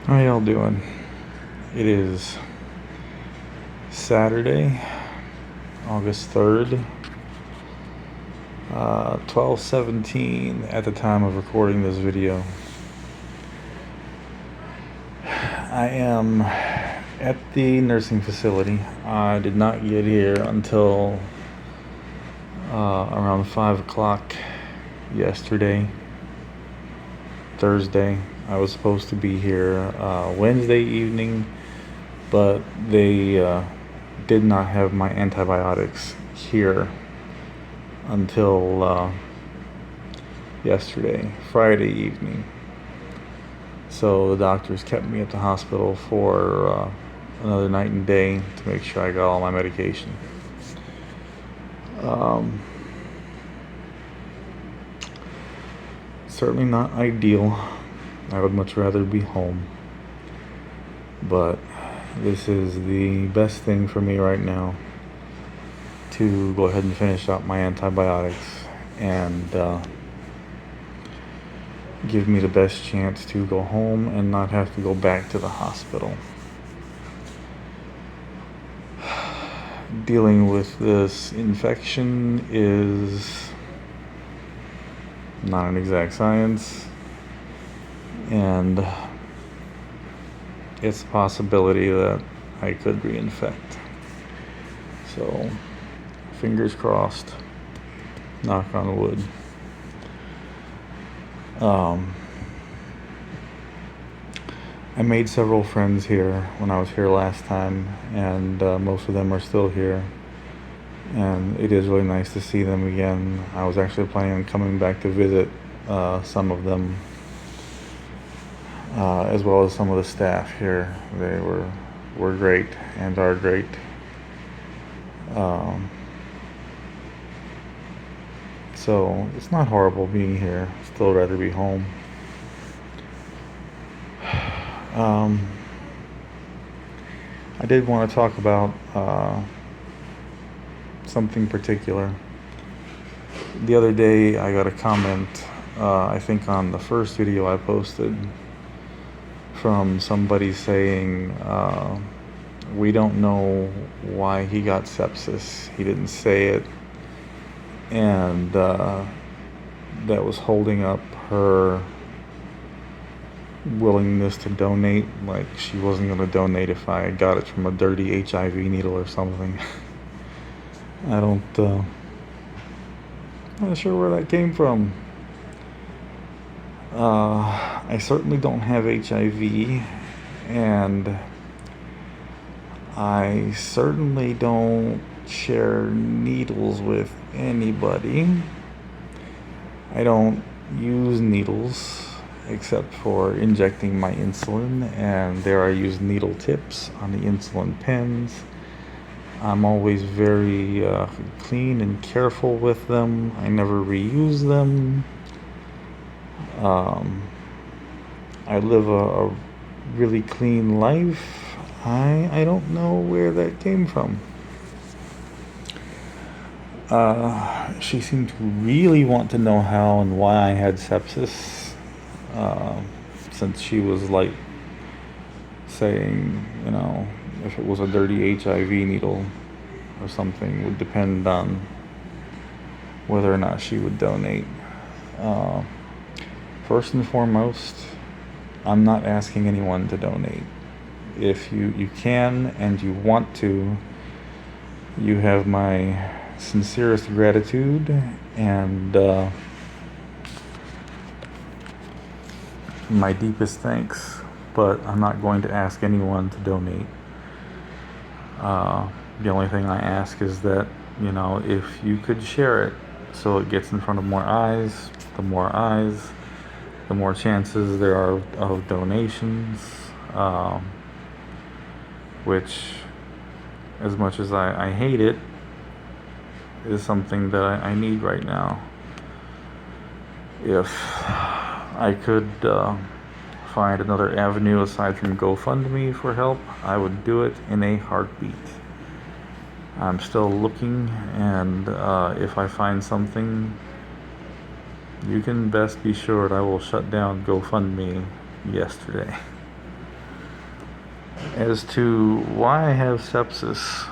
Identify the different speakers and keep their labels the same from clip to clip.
Speaker 1: How y'all doing? It is Saturday, August 3rd, 12:17 at the time of recording this video. I am at the nursing facility. I did not get here until around 5 o'clock yesterday, Thursday. I was supposed to be here Wednesday evening, but they did not have my antibiotics here until yesterday, Friday evening. So the doctors kept me at the hospital for another night and day to make sure I got all my medication. Certainly not ideal. I would much rather be home. But this is the best thing for me right now, to go ahead and finish up my antibiotics and give me the best chance to go home and not have to go back to the hospital. Dealing with this infection is not an exact science, and it's a possibility that I could reinfect. So, fingers crossed, knock on wood. I made several friends here when I was here last time, and most of them are still here. And it is really nice to see them again. I was actually planning on coming back to visit some of them, as well as some of the staff here. They were great and are great. So it's not horrible being here. Still rather be home. I did want to talk about something particular. The other day I got a comment, I think on the first video I posted, from somebody saying, we don't know why he got sepsis. He didn't say it. And that was holding up her willingness to donate. Like, she wasn't going to donate if I got it from a dirty HIV needle or something. I'm not sure where that came from. I certainly don't have HIV, and I certainly don't share needles with anybody. I don't use needles except for injecting my insulin, and there I use needle tips on the insulin pens. I'm always very clean and careful with them. I never reuse them. I live a really clean life. I don't know where that came from. She seemed to really want to know how and why I had sepsis, since she was like saying, if it was a dirty HIV needle or something, would depend on whether or not she would donate. First and foremost, I'm not asking anyone to donate. If you can and you want to, you have my sincerest gratitude and my deepest thanks, but I'm not going to ask anyone to donate. The only thing I ask is that, if you could share it so it gets in front of more eyes, the more chances there are of donations, which, as much as I hate it, is something that I need right now. If I could find another avenue aside from GoFundMe for help, I would do it in a heartbeat. I'm still looking, and if I find something, you can best be sure that I will shut down GoFundMe yesterday. As to why I have sepsis,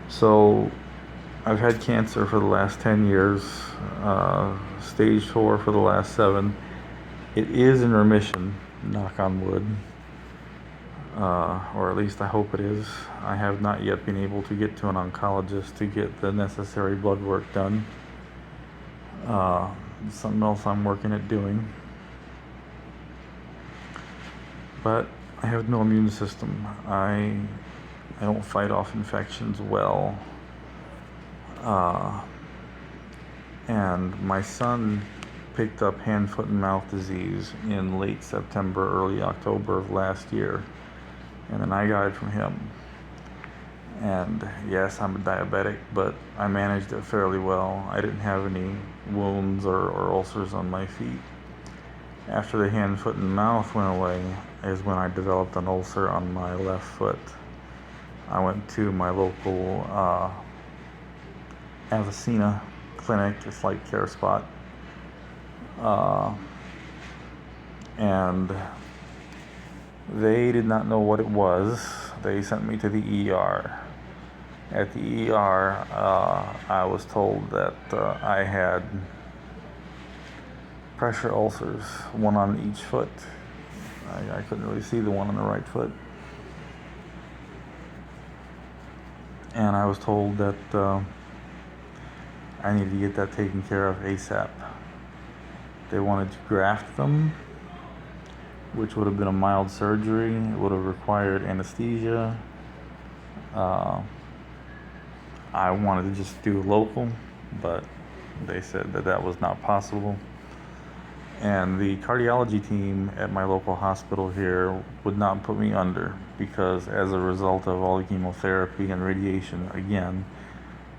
Speaker 1: so I've had cancer for the last 10 years, stage 4 for the last 7. It is in remission, knock on wood, or at least I hope it is. I have not yet been able to get to an oncologist to get the necessary blood work done. Something else I'm working at doing. But I have no immune system. I don't fight off infections well. And my son picked up hand, foot, and mouth disease in late September, early October of last year. And then I got it from him. And yes, I'm a diabetic, but I managed it fairly well. I didn't have any wounds or ulcers on my feet. After the hand, foot, and mouth went away is when I developed an ulcer on my left foot. I went to my local Avicenna clinic, it's like Care Spot, and they did not know what it was. They sent me to the ER. At the ER, I was told that I had pressure ulcers, one on each foot. I couldn't really see the one on the right foot. And I was told that I needed to get that taken care of ASAP. They wanted to graft them, which would have been a mild surgery. It would have required anesthesia. I wanted to just do local, but they said that that was not possible. And the cardiology team at my local hospital here would not put me under because as a result of all the chemotherapy and radiation, again,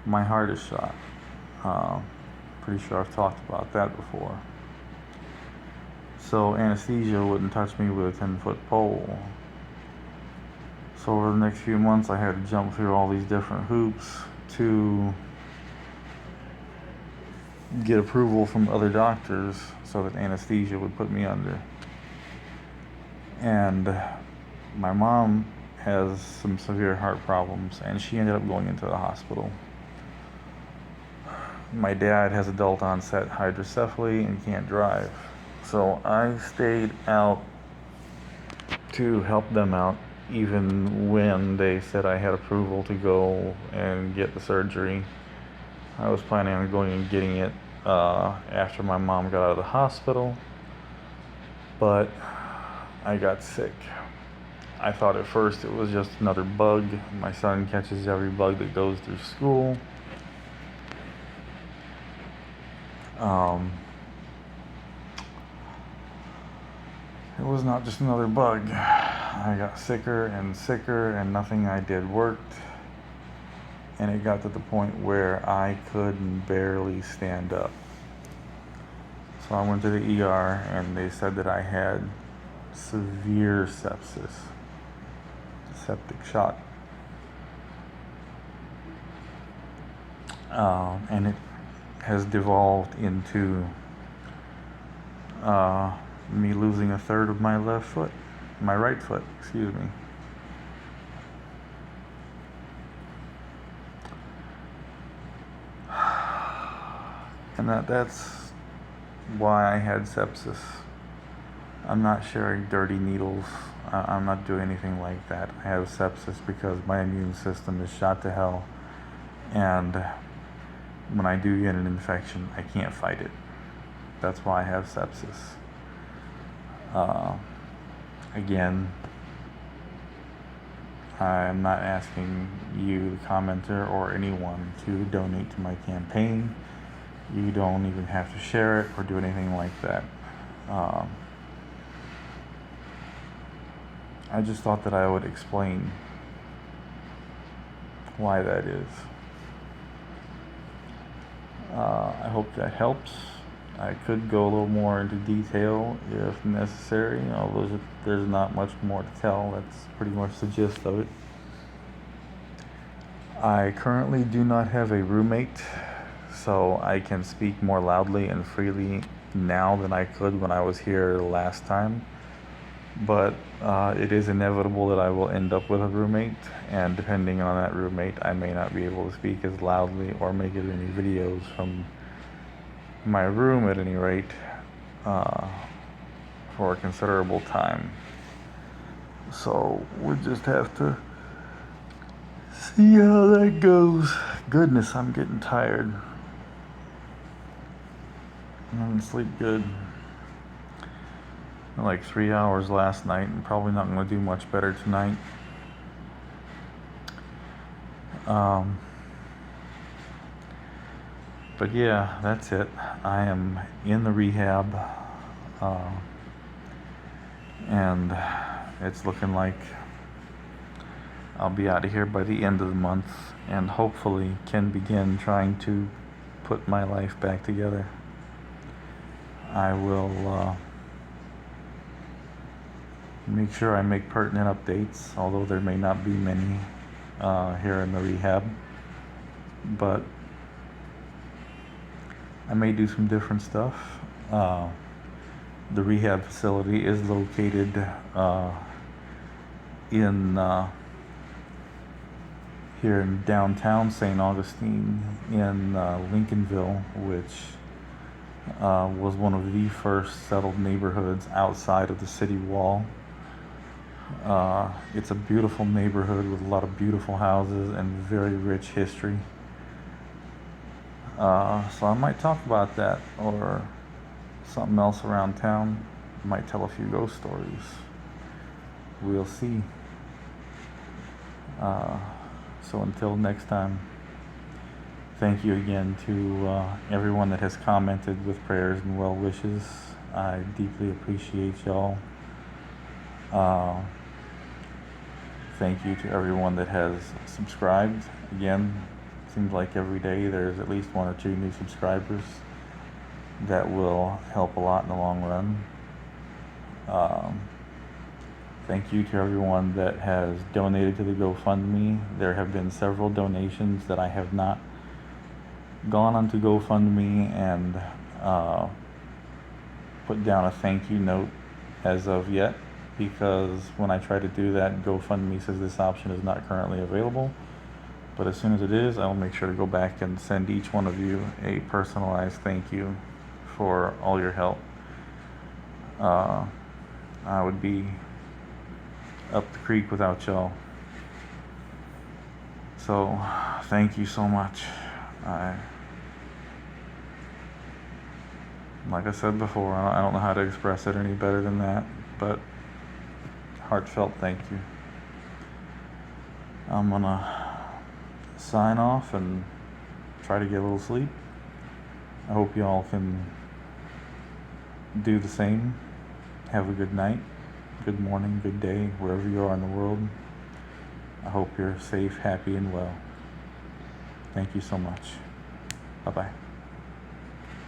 Speaker 1: my heart is shot. Pretty sure I've talked about that before. So anesthesia wouldn't touch me with a 10-foot pole. So over the next few months, I had to jump through all these different hoops to get approval from other doctors so that anesthesia would put me under. And my mom has some severe heart problems, and she ended up going into the hospital. My dad has adult onset hydrocephaly and can't drive. So I stayed out to help them out even when they said I had approval to go and get the surgery. I was planning on going and getting it after my mom got out of the hospital, but I got sick. I thought at first it was just another bug. My son catches every bug that goes through school. It was not just another bug. I got sicker and sicker, and nothing I did worked. And it got to the point where I could barely stand up. So I went to the ER, and they said that I had severe sepsis, septic shock. And it has devolved into me losing a third of my left foot, my right foot, excuse me. And that's why I had sepsis. I'm not sharing dirty needles. I'm not doing anything like that. I have sepsis because my immune system is shot to hell. And when I do get an infection, I can't fight it. That's why I have sepsis. Again, I'm not asking you, the commenter, or anyone to donate to my campaign. You don't even have to share it or do anything like that. I just thought that I would explain why that is. I hope that helps. I could go a little more into detail if necessary, although there's not much more to tell. That's pretty much the gist of it. I currently do not have a roommate, so I can speak more loudly and freely now than I could when I was here last time. but it is inevitable that I will end up with a roommate, and depending on that roommate, I may not be able to speak as loudly or make as many videos from my room at any rate for a considerable time. So we'll just have to see how that goes. Goodness, I'm getting tired. I didn't sleep good. Like 3 hours last night. I'm probably not going to do much better tonight. But yeah, that's it. I am in the rehab, and it's looking like I'll be out of here by the end of the month, and hopefully can begin trying to put my life back together. I will make sure I make pertinent updates, although there may not be many here in the rehab, but I may do some different stuff. The rehab facility is located here in downtown St. Augustine in Lincolnville, which was one of the first settled neighborhoods outside of the city wall. It's a beautiful neighborhood with a lot of beautiful houses and very rich history. So I might talk about that or something else around town. I might tell a few ghost stories. We'll see. So until next time, thank you again to everyone that has commented with prayers and well wishes. I deeply appreciate y'all. Thank you to everyone that has subscribed. Again, seems like every day there's at least 1 or 2 new subscribers. That will help a lot in the long run. Thank you to everyone that has donated to the GoFundMe. There have been several donations that I have not gone onto GoFundMe and put down a thank you note as of yet, because when I try to do that, GoFundMe says this option is not currently available. But as soon as it is, I will make sure to go back and send each one of you a personalized thank you for all your help. I would be up the creek without y'all. So thank you so much. Like I said before, I don't know how to express it any better than that, but heartfelt thank you. I'm gonna sign off and try to get a little sleep. I hope y'all can do the same. Have a good night, good morning, good day, wherever you are in the world. I hope you're safe, happy, and well. Thank you so much. Bye-bye.